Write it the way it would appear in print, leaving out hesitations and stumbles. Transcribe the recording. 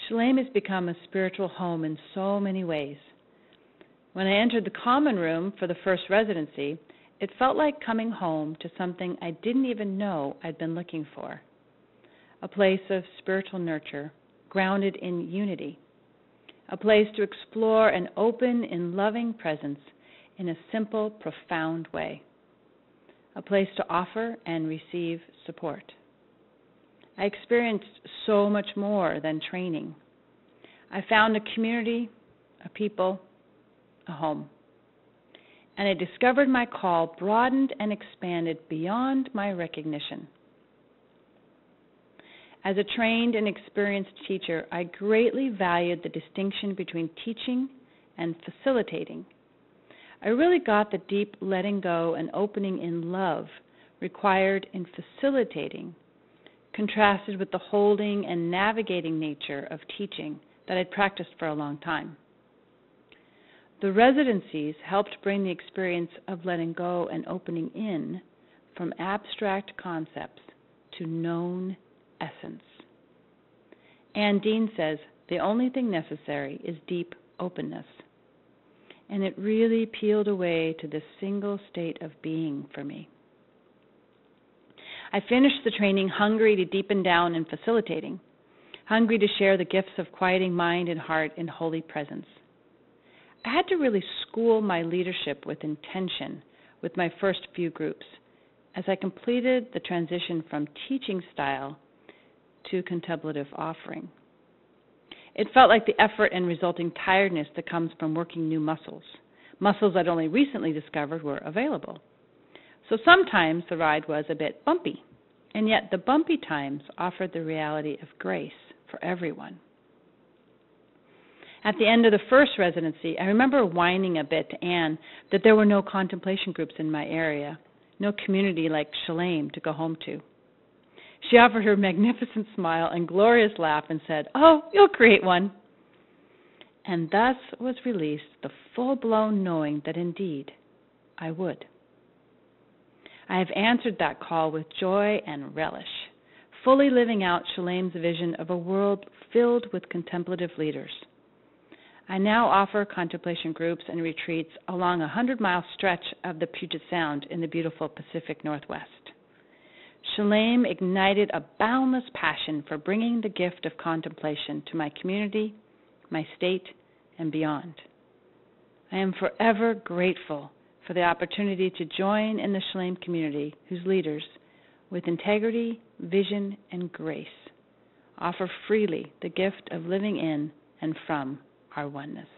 Shalem has become a spiritual home in so many ways. When I entered the common room for the first residency, it felt like coming home to something I didn't even know I'd been looking for. A place of spiritual nurture, grounded in unity. A place to explore an open and loving presence in a simple, profound way. A place to offer and receive support. I experienced so much more than training. I found a community, a people, a home. And I discovered my call broadened and expanded beyond my recognition. As a trained and experienced teacher, I greatly valued the distinction between teaching and facilitating. I really got the deep letting go and opening in love required in facilitating, contrasted with the holding and navigating nature of teaching that I'd practiced for a long time. The residencies helped bring the experience of letting go and opening in from abstract concepts to known essence. Ann Dean says, the only thing necessary is deep openness. And it really peeled away to this single state of being for me. I finished the training hungry to deepen down in facilitating, hungry to share the gifts of quieting mind and heart in holy presence. I had to really school my leadership with intention with my first few groups as I completed the transition from teaching style to contemplative offering. It felt like the effort and resulting tiredness that comes from working new muscles I'd only recently discovered were available. So sometimes the ride was a bit bumpy, and yet the bumpy times offered the reality of grace for everyone. At the end of the first residency, I remember whining a bit to Anne that there were no contemplation groups in my area, no community like Shalem to go home to. She offered her magnificent smile and glorious laugh and said, "Oh, you'll create one." And thus was released the full-blown knowing that indeed I would. I have answered that call with joy and relish, fully living out Shalem's vision of a world filled with contemplative leaders. I now offer contemplation groups and retreats along a 100-mile stretch of the Puget Sound in the beautiful Pacific Northwest. Shalem ignited a boundless passion for bringing the gift of contemplation to my community, my state, and beyond. I am forever grateful for the opportunity to join in the Shalem community whose leaders, with integrity, vision, and grace, offer freely the gift of living in and from our oneness.